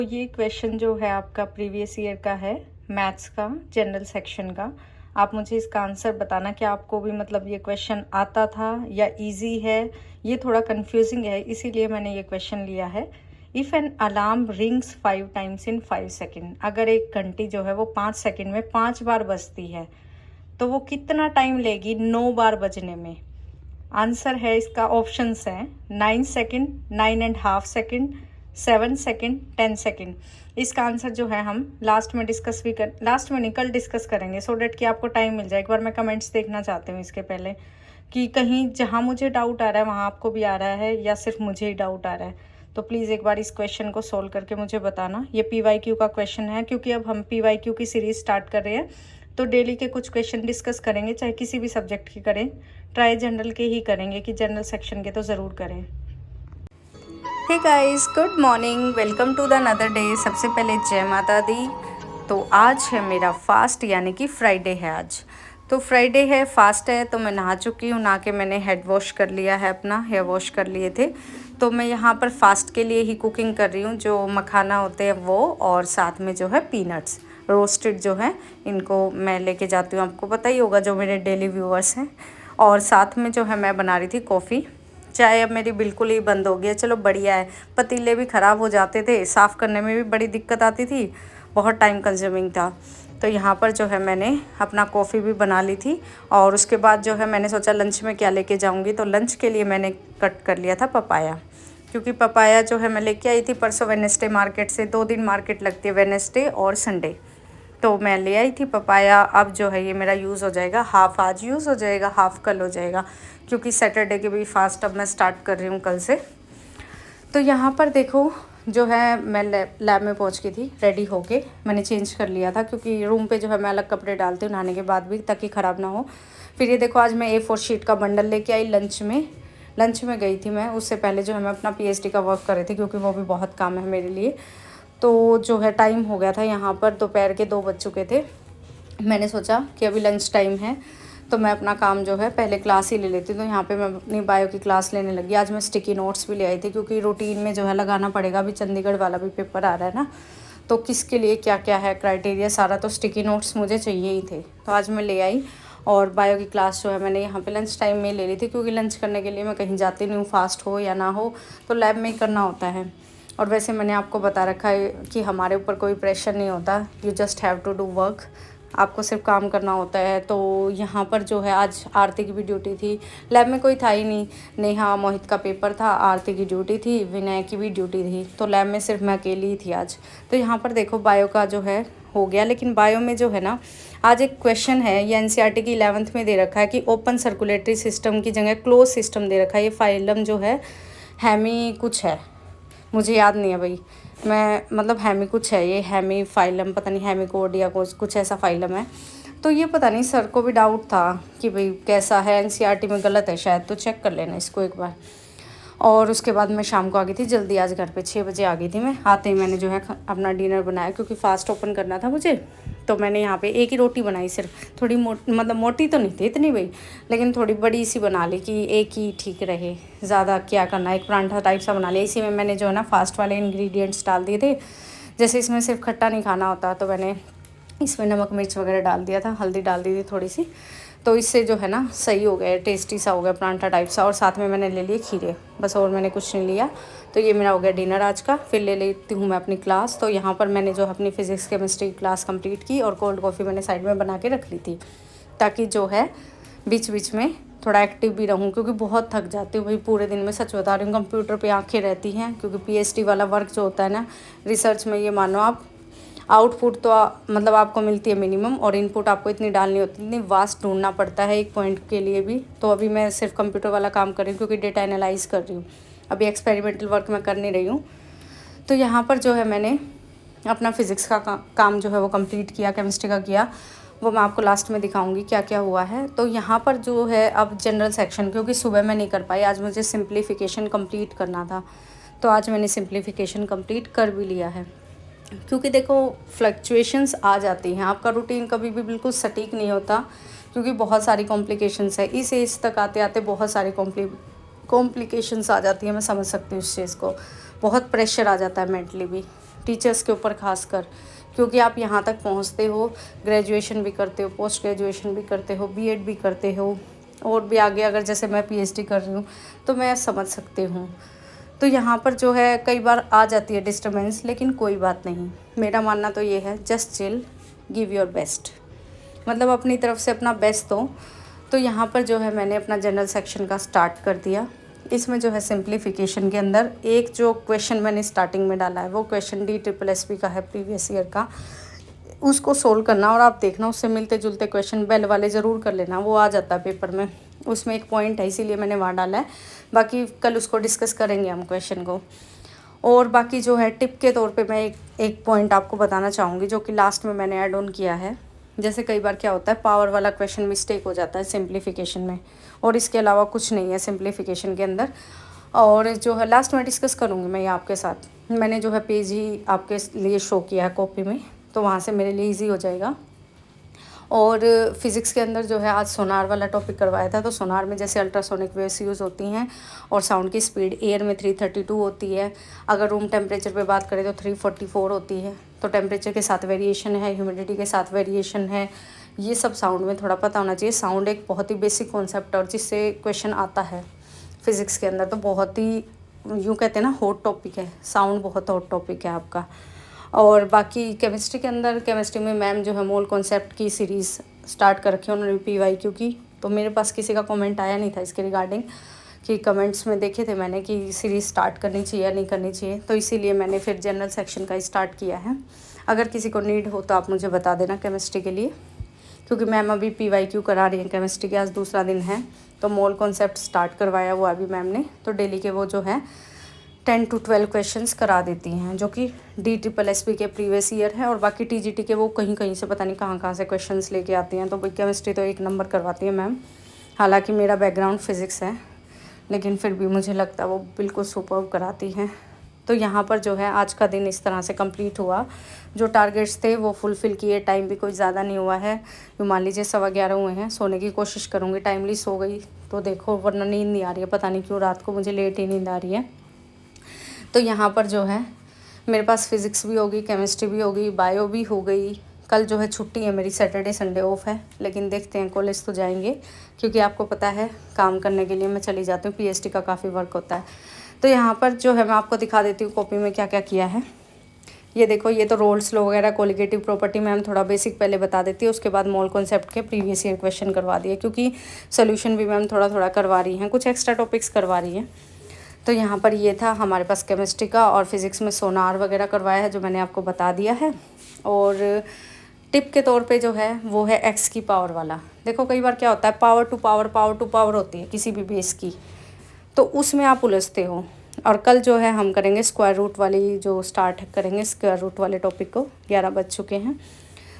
तो ये क्वेश्चन जो है आपका प्रीवियस ईयर का है, मैथ्स का जनरल सेक्शन का। आप मुझे इसका आंसर बताना कि आपको भी मतलब ये क्वेश्चन आता था या इजी है। ये थोड़ा कंफ्यूजिंग है, इसीलिए मैंने ये क्वेश्चन लिया है। If an alarm rings 5 times in 5 second, अगर एक घंटी जो है वो 5 सेकेंड में 5 बार बजती है तो वो कितना टाइम लेगी 9 बार बजने में। आंसर है इसका, ऑप्शंस हैं 9 सेकेंड, 9.5 सेकेंड, 7 सेकेंड, 10 सेकेंड। इसका आंसर जो है हम लास्ट में कल डिस्कस करेंगे, सो डेट कि आपको टाइम मिल जाए। एक बार मैं कमेंट्स देखना चाहती हूँ इसके पहले कि कहीं जहाँ मुझे डाउट आ रहा है वहाँ आपको भी आ रहा है या सिर्फ मुझे ही डाउट आ रहा है। तो प्लीज़ एक बार इस क्वेश्चन को सोल्व करके मुझे बताना। ये PYQ का क्वेश्चन है, क्योंकि अब हम PYQ की सीरीज़ स्टार्ट कर रहे हैं तो डेली के कुछ क्वेश्चन डिस्कस करेंगे, चाहे किसी भी सब्जेक्ट की करें। ट्राई जनरल के ही करेंगे कि जनरल सेक्शन के तो ज़रूर करें। Hey guys, good morning, welcome to the another day. सबसे पहले जय माता दी। तो आज है मेरा फास्ट, यानी कि फ्राइडे है आज। तो फ्राइडे है, फास्ट है, तो मैं नहा चुकी हूँ। नहा के मैंने हेड वॉश कर लिया है, अपना हेयर वॉश कर लिए थे। तो मैं यहाँ पर फास्ट के लिए ही कुकिंग कर रही हूँ। जो मखाना होते हैं वो, और साथ में जो है पीनट्स रोस्टेड जो है, इनको मैं लेके जाती हूँ। आपको पता ही होगा जो मेरे डेली व्यूअर्स हैं। और साथ में जो है मैं बना रही थी कॉफ़ी। चाय अब मेरी बिल्कुल ही बंद हो गई है, चलो बढ़िया है। पतीले भी ख़राब हो जाते थे, साफ़ करने में भी बड़ी दिक्कत आती थी, बहुत टाइम कंज्यूमिंग था। तो यहाँ पर जो है मैंने अपना कॉफ़ी भी बना ली थी। और उसके बाद जो है मैंने सोचा लंच में क्या लेके जाऊँगी, तो लंच के लिए मैंने कट कर लिया था पपाया। क्योंकि पपाया जो है मैं लेके आई थी परसों वेडनेसडे मार्केट से। 2 दिन मार्केट लगती है, वेडनेसडे और संडे। तो मैं ले आई थी पपाया। अब जो है ये मेरा यूज़ हो जाएगा, हाफ़ आज यूज़ हो जाएगा, हाफ़ कल हो जाएगा, क्योंकि सैटरडे के भी फास्ट अब मैं स्टार्ट कर रही हूँ कल से। तो यहाँ पर देखो जो है मैं लैब में पहुँच गई थी रेडी होके। मैंने चेंज कर लिया था क्योंकि रूम पे जो है मैं अलग कपड़े डालती हूँ नहाने के बाद भी, ताकि ख़राब ना हो। फिर ये देखो आज मैं A4 शीट का बंडल लेके आई। लंच में गई थी मैं, उससे पहले जो है मैं अपना PhD का वर्क कर रही थी, क्योंकि वो भी बहुत काम है मेरे लिए। तो जो है टाइम हो गया था, यहाँ पर दोपहर के 2 बज चुके थे। मैंने सोचा कि अभी लंच टाइम है तो मैं अपना काम जो है पहले क्लास ही ले लेती हूँ। तो यहाँ पे मैं अपनी बायो की क्लास लेने लगी। आज मैं स्टिकी नोट्स भी ले आई थी, क्योंकि रूटीन में जो है लगाना पड़ेगा। अभी चंडीगढ़ वाला भी पेपर आ रहा है ना, तो किसके लिए क्या क्या है क्राइटेरिया सारा, तो स्टिकी नोट्स मुझे चाहिए ही थे। तो आज मैं ले आई। और बायो की क्लास जो है मैंने यहाँ पे लंच टाइम में ले ली थी, क्योंकि लंच करने के लिए मैं कहीं जाती नहीं हूँ, फास्ट हो या ना हो तो लैब में ही करना होता है। और वैसे मैंने आपको बता रखा है कि हमारे ऊपर कोई प्रेशर नहीं होता, you just have to do work, आपको सिर्फ काम करना होता है। तो यहाँ पर जो है आज आरती की भी ड्यूटी थी। लैब में कोई था ही नहीं, नेहा मोहित का पेपर था, आरती की ड्यूटी थी, विनय की भी ड्यूटी थी। तो लैब में सिर्फ मैं अकेली ही थी आज। तो यहाँ पर देखो बायो का जो है हो गया। लेकिन बायो में जो है ना, आज एक क्वेश्चन है, ये NCERT की 11th में दे रखा है कि ओपन सर्कुलेटरी सिस्टम की जगह क्लोज सिस्टम दे रखा है। ये फाइलम जो है हैमी कुछ है, मुझे याद नहीं है भाई, मैं मतलब हैमी कुछ है, ये हैमी फाइलम, पता नहीं हैमी कोड या कुछ ऐसा फाइलम है। तो ये पता नहीं, सर को भी डाउट था कि भाई कैसा है, NCERT में गलत है शायद, तो चेक कर लेना इसको एक बार। और उसके बाद मैं शाम को आ गई थी जल्दी, आज घर पे 6 बजे आ गई थी मैं। आते ही मैंने जो है अपना डिनर बनाया, क्योंकि फास्ट ओपन करना था मुझे। तो मैंने यहाँ पे एक ही रोटी बनाई सिर्फ, थोड़ी मतलब मोटी तो नहीं थी इतनी भाई, लेकिन थोड़ी बड़ी सी बना ली कि एक ही ठीक रहे, ज़्यादा क्या करना, एक परांठा टाइप सा बना लिया। इसी में मैंने जो है ना फास्ट वाले इंग्रेडिएंट्स डाल दिए थे। जैसे इसमें सिर्फ खट्टा नहीं खाना होता, तो मैंने इसमें नमक मिर्च वगैरह डाल दिया था, हल्दी डाल दी थी थोड़ी सी। तो इससे जो है ना सही हो गया, टेस्टी सा हो गया परांठा टाइप सा। और साथ में मैंने ले लिए खीरे, बस और मैंने कुछ नहीं लिया। तो ये मेरा हो गया डिनर आज का। फिर ले लेती हूँ मैं अपनी क्लास। तो यहाँ पर मैंने जो अपनी फ़िज़िक्स केमिस्ट्री की क्लास कंप्लीट की, और कोल्ड कॉफ़ी मैंने साइड में बना के रख ली थी, ताकि जो है बीच बीच में थोड़ा एक्टिव भी रहूँ, क्योंकि बहुत थक जाती हूँ भाई पूरे दिन में। सच बता रही हूँ, कंप्यूटर पे आंखें रहती हैं, क्योंकि PhD वाला वर्क जो होता है ना रिसर्च में, ये मानो आप आउटपुट तो मतलब आपको मिलती है मिनिमम, और इनपुट आपको इतनी डालनी होती है, इतनी वास्ट ढूंढना पड़ता है एक पॉइंट के लिए भी। तो अभी मैं सिर्फ कंप्यूटर वाला काम कर रही हूँ, क्योंकि डेटा एनालाइज कर रही हूँ, अभी एक्सपेरिमेंटल वर्क मैं कर नहीं रही हूँ। तो यहाँ पर जो है मैंने अपना फ़िज़िक्स का काम जो है वो कंप्लीट किया, केमिस्ट्री का किया, वो मैं आपको लास्ट में दिखाऊंगी क्या क्या हुआ है। तो यहाँ पर जो है अब जनरल सेक्शन, क्योंकि सुबह मैं नहीं कर पाई, आज मुझे सिंप्लीफिकेशन कंप्लीट करना था, तो आज मैंने सिंप्लीफिकेशन कंप्लीट कर भी लिया है। क्योंकि देखो फ्लक्चुएशंस आ जाती हैं, आपका रूटीन कभी भी बिल्कुल सटीक नहीं होता, क्योंकि बहुत सारी कॉम्प्लिकेशंस है। इस एज तक आते आते बहुत सारी कॉम्प्लिकेशंस आ जाती हैं, मैं समझ सकती हूँ इस चीज़ को, बहुत प्रेशर आ जाता है मेंटली भी। टीचर्स के ऊपर खासकर, क्योंकि आप यहाँ तक पहुँचते हो, ग्रेजुएशन भी करते हो, पोस्ट ग्रेजुएशन भी करते हो, बीएड भी करते हो, और भी आगे अगर जैसे मैं पीएचडी कर रही हूँ, तो मैं समझ सकती हूँ। तो यहाँ पर जो है कई बार आ जाती है डिस्टर्बेंस, लेकिन कोई बात नहीं। मेरा मानना तो ये है, just chill, give your best, मतलब अपनी तरफ से अपना बेस्ट दो। तो यहाँ पर जो है मैंने अपना जनरल सेक्शन का स्टार्ट कर दिया। इसमें जो है सिंप्लीफिकेशन के अंदर एक जो क्वेश्चन मैंने स्टार्टिंग में डाला है, वो क्वेश्चन DSSB का है, प्रीवियस ईयर का। उसको सोल्व करना, और आप देखना उससे मिलते जुलते क्वेश्चन बेल वाले ज़रूर कर लेना, वो आ जाता है पेपर में। उसमें एक पॉइंट है, इसीलिए मैंने वहाँ डाला है। बाकी कल उसको डिस्कस करेंगे हम क्वेश्चन को। और बाकी जो है टिप के तौर पे मैं एक पॉइंट आपको बताना चाहूँगी, जो कि लास्ट में मैंने ऐड ऑन किया है। जैसे कई बार क्या होता है, पावर वाला क्वेश्चन मिस्टेक हो जाता है सिंप्लीफिकेशन में, और इसके अलावा कुछ नहीं है सिंप्लीफिकेशन के अंदर। और जो है लास्ट में डिस्कस करूँगी मैं ये आपके साथ। मैंने जो है पेज ही आपके लिए शो किया है कॉपी में, तो वहाँ से मेरे लिए ईजी हो जाएगा। और फिज़िक्स के अंदर जो है आज सोनार वाला टॉपिक करवाया था। तो सोनार में जैसे अल्ट्रासोनिक वेव्स यूज़ होती हैं, और साउंड की स्पीड एयर में 332 होती है। अगर रूम टेम्परेचर पे बात करें तो 344 होती है। तो टेम्परेचर के साथ वेरिएशन है, ह्यूमिडिटी के साथ वेरिएशन है, ये सब साउंड में थोड़ा पता होना चाहिए। साउंड एक बहुत ही बेसिक कॉन्सेप्ट है, और जिससे क्वेश्चन आता है फिज़िक्स के अंदर, तो बहुत ही यूँ कहते हैं ना, हॉट टॉपिक है। साउंड बहुत हॉट टॉपिक है आपका। और बाकी केमिस्ट्री के अंदर, केमिस्ट्री में मैम जो है मोल कॉन्सेप्ट की सीरीज़ स्टार्ट कर रखी है उन्होंने PYQ की। तो मेरे पास किसी का कमेंट आया नहीं था इसके रिगार्डिंग, कि कमेंट्स में देखे थे मैंने कि सीरीज़ स्टार्ट करनी चाहिए या नहीं करनी चाहिए। तो इसीलिए मैंने फिर जनरल सेक्शन का स्टार्ट किया है। अगर किसी को नीड हो तो आप मुझे बता देना केमिस्ट्री के लिए, क्योंकि मैम अभी PYQ करा रही हैं केमिस्ट्री के। आज दूसरा दिन है, तो मोल कॉन्सेप्ट स्टार्ट करवाया वो अभी मैम ने। तो डेली के वो जो है 10 to 12 क्वेश्चंस करा देती हैं, जो कि DSSB के प्रीवियस ईयर है। और बाकी TGT के वो कहीं कहीं से पता नहीं कहाँ से क्वेश्चंस लेके आती हैं। तो भाई केमिस्ट्री तो एक नंबर करवाती है मैम। हालांकि मेरा बैकग्राउंड फिज़िक्स है, लेकिन फिर भी मुझे लगता है वो बिल्कुल सुपर्ब कराती हैं। तो यहाँ पर जो है आज का दिन इस तरह से कंप्लीट हुआ। जो टारगेट्स थे वो फुलफ़िल किए। टाइम भी कोई ज़्यादा नहीं हुआ है, तो मान लीजिए 11:15 हुए हैं। सोने की कोशिश करूँगी, टाइमली सो गई तो देखो, वरना नींद नहीं आ रही है, पता नहीं क्यों रात को मुझे लेट ही नींद आ रही है। तो यहाँ पर जो है मेरे पास फ़िज़िक्स भी होगी, केमिस्ट्री भी होगी, बायो भी हो गई। कल जो है छुट्टी है मेरी, सैटरडे संडे ऑफ है, लेकिन देखते हैं कॉलेज तो जाएंगे, क्योंकि आपको पता है काम करने के लिए मैं चली जाती हूँ। PhD का काफ़ी वर्क होता है। तो यहाँ पर जो है मैं आपको दिखा देती हूँ कॉपी में क्या क्या किया है। ये देखो, ये तो रोल्स लॉ वगैरह, कोलिगेटिव प्रॉपर्टी मैम थोड़ा बेसिक पहले बता देती है, उसके बाद मोल कॉन्सेप्ट के प्रीवियस ईयर क्वेश्चन करवा दिए, क्योंकि सोल्यूशन भी मैम थोड़ा थोड़ा करवा रही हैं, कुछ एक्स्ट्रा टॉपिक्स करवा रही हैं। तो यहाँ पर ये था हमारे पास केमिस्ट्री का, और फिज़िक्स में सोनार वगैरह करवाया है, जो मैंने आपको बता दिया है। और टिप के तौर पे जो है वो है x की पावर वाला। देखो कई बार क्या होता है, पावर टू पावर होती है किसी भी बेस की, तो उसमें आप उलझते हो। और कल जो है हम करेंगे स्क्वायर रूट वाली, जो स्टार्ट करेंगे स्क्वायर रूट वाले टॉपिक को। 11 बज चुके हैं।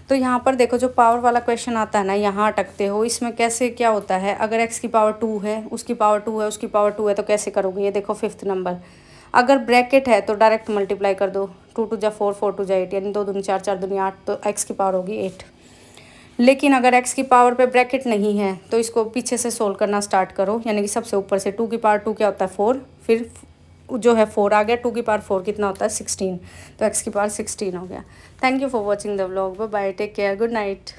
तो यहाँ पर देखो, जो पावर वाला क्वेश्चन आता है ना, यहाँ अटकते हो। इसमें कैसे क्या होता है, अगर x की पावर 2 है, उसकी पावर 2 है, उसकी पावर 2 है, तो कैसे करोगे। ये देखो 5th नंबर, अगर ब्रैकेट है तो डायरेक्ट मल्टीप्लाई कर दो। 2 2 जा 4, 4 2 जा 8, यानी 2 दूनी 4, 4 दूनी 8, तो x की पावर होगी 8। लेकिन अगर x की पावर पे ब्रैकेट नहीं है, तो इसको पीछे से सोल्व करना स्टार्ट करो, यानी कि सबसे ऊपर से 2 की पावर 2 क्या होता है 4, फिर जो है 4 आ गया, 2 की पावर 4 कितना होता है 16, तो x की पावर 16 हो गया। Thank you for watching the vlog. Bye bye, take care, good night.